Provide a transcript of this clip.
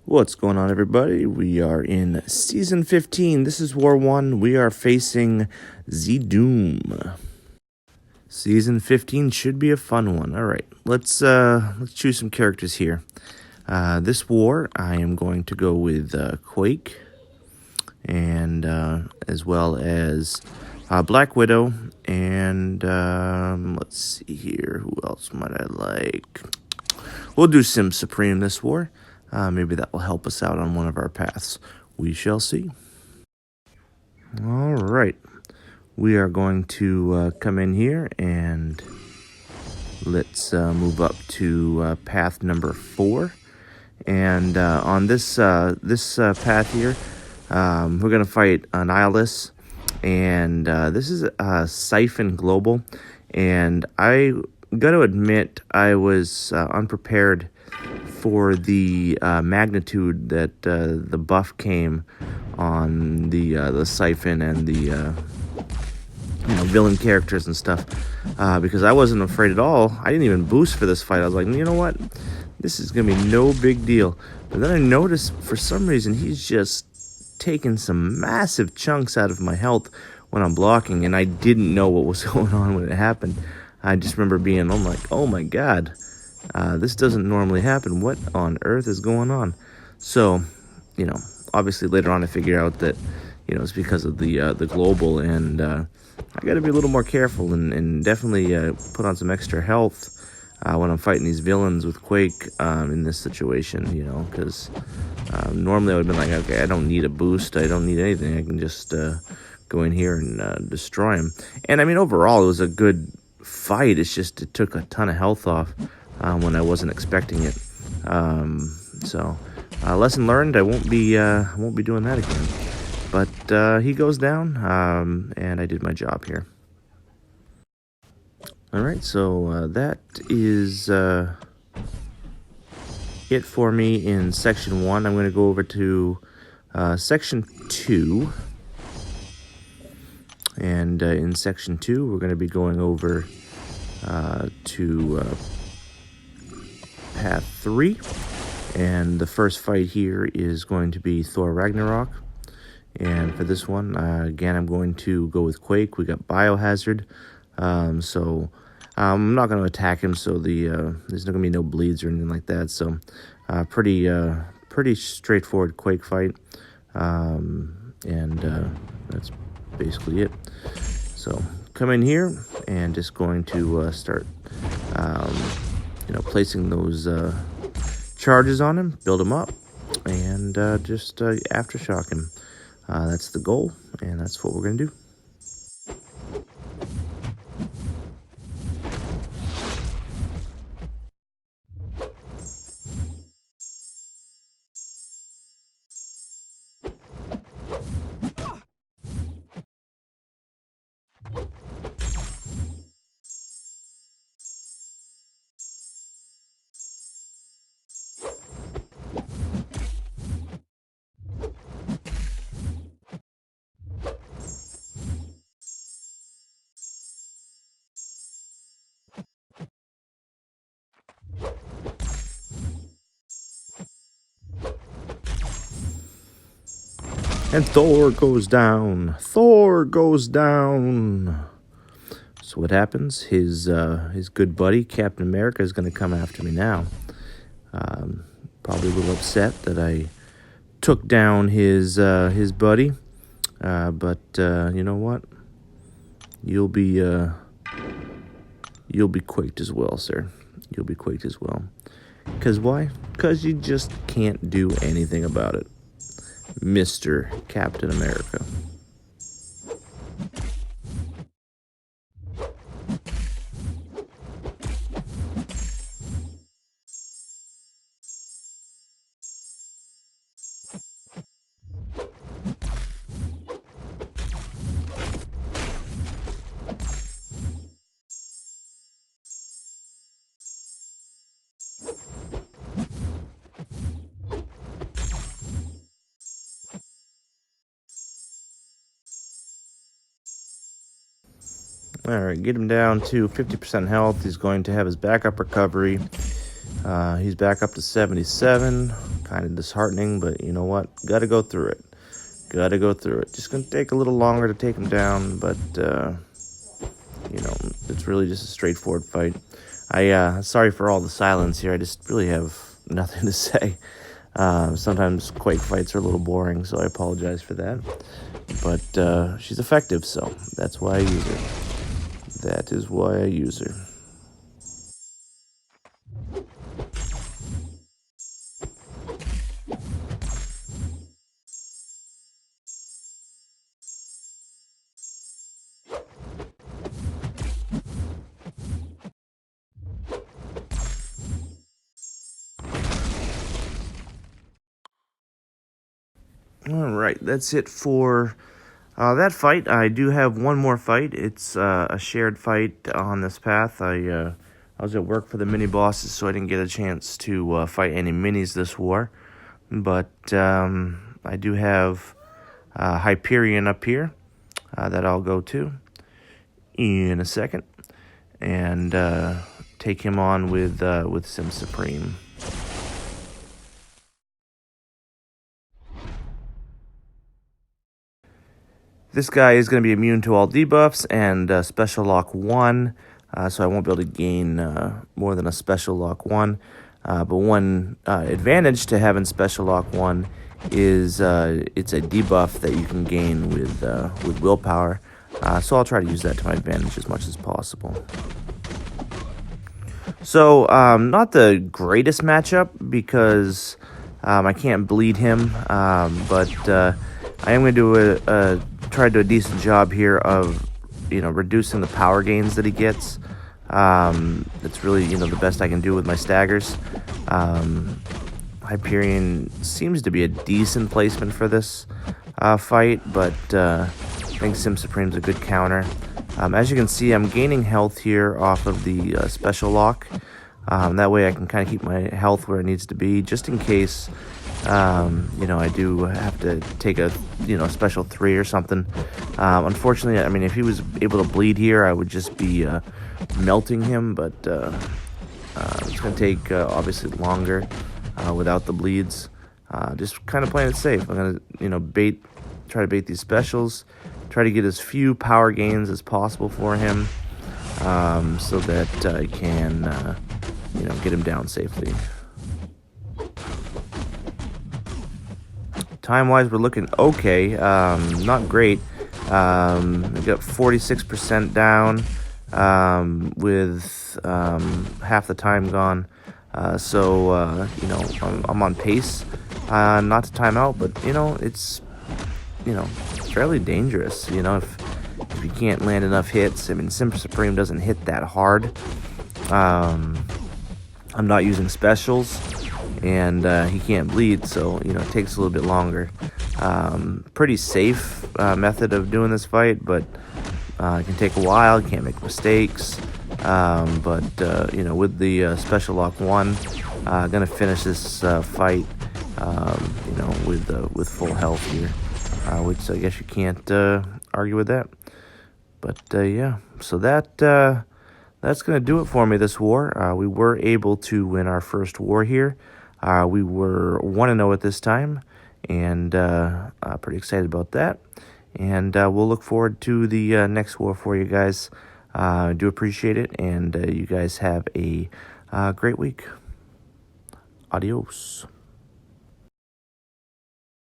What's going on, everybody? We are in Season 15. This is War 1. We are facing ZDoom. Season 15 should be a fun one. All right, let's choose some characters here. This war, I am going to go with Quake, and as well as Black Widow, and let's see here. Who else might I like? We'll do Sim Supreme this war. Maybe that will help us out on one of our paths. We shall see. All right. We are going to come in here and let's move up to path number 4. And on this path here, we're going to fight Annihilus. And this is Siphon Global. And I got to admit, I was unprepared for the magnitude that the buff came on the Siphon and the villain characters and stuff, because I wasn't afraid at all. I didn't even boost for this fight. I was like, you know what, this is gonna be no big deal. But then I noticed for some reason he's just taking some massive chunks out of my health when I'm blocking, and I didn't know what was going on when it happened. I just remember being, I'm like, oh my god, this doesn't normally happen. What on earth is going on? So, obviously later on I figured out that, it's because of the global, and I got to be a little more careful and definitely put on some extra health when I'm fighting these villains with Quake in this situation, because normally I would have been like, okay, I don't need a boost, I don't need anything, I can just go in here and destroy him. And I mean, overall, it was a good fight. It's just it took a ton of health off when I wasn't expecting it. So lesson learned. I won't be doing that again. But he goes down, and I did my job here. All right, so that is it for me in Section 1. I'm going to go over to Section 2. And in Section 2, we're going to be going over to Path 3. And the first fight here is going to be Thor Ragnarok. And for this one, again, I'm going to go with Quake. We got Biohazard. So I'm not going to attack him, so there's not going to be no bleeds or anything like that. So pretty straightforward Quake fight. And that's basically it. So come in here and just going to start placing those charges on him, build him up, and just aftershock him. That's the goal, and that's what we're going to do. And Thor goes down. Thor goes down. So what happens? His good buddy, Captain America, is going to come after me now. Probably a little upset that I took down his buddy. But you know what? You'll be quaked as well, sir. You'll be quaked as well. Because why? Because you just can't do anything about it. Mr. Captain America. Alright, get him down to 50% health. He's going to have his backup recovery. He's back up to 77. kind of disheartening, but you know what? Gotta go through it. Gotta go through it. Just gonna take a little longer to take him down, but, you know, it's really just a straightforward fight. Sorry for all the silence here. I just really have nothing to say. Sometimes Quake fights are a little boring, so I apologize for that. But she's effective, so that's why I use her. That is why I use her. Alright, that's it for that fight. I do have one more fight. It's a shared fight on this path. I was at work for the mini-bosses, so I didn't get a chance to fight any minis this war. But I do have Hyperion up here that I'll go to in a second. And take him on with Sim Supreme. This guy is going to be immune to all debuffs and special lock 1, so I won't be able to gain more than a special lock 1. But one advantage to having special lock 1 is it's a debuff that you can gain with willpower. So I'll try to use that to my advantage as much as possible. So not the greatest matchup because I can't bleed him, but I am going to do try to do a decent job here of, you know, reducing the power gains that he gets. It's really, you know, the best I can do with my staggers. Hyperion seems to be a decent placement for this fight, but I think Sim Supreme's a good counter. As you can see, I'm gaining health here off of the special lock. That way I can kind of keep my health where it needs to be, just in case, you know, I do have to take a, you know, special 3 or something. Unfortunately, I mean, if he was able to bleed here, I would just be melting him, but it's going to take, obviously, longer without the bleeds. Just kind of playing it safe. I'm going to, you know, try to bait these specials, try to get as few power gains as possible for him, so that I can, you know, get him down safely. Time-wise, we're looking okay. Not great. We got 46% down with half the time gone. So, you know, I'm on pace not to time out, but, you know, it's, you know, fairly dangerous. You know, if you can't land enough hits. I mean, Sim Supreme doesn't hit that hard. I'm not using specials, and he can't bleed, so, you know, it takes a little bit longer. Pretty safe method of doing this fight, but it can take a while. You can't make mistakes. But you know, with the special lock 1, gonna finish this fight, you know, with full health here, which I guess you can't argue with that. But yeah, so that's gonna do it for me this war. We were able to win our first war here. We were 1-0 at this time, and pretty excited about that. And we'll look forward to the next war for you guys. I do appreciate it, and you guys have a great week. Adios.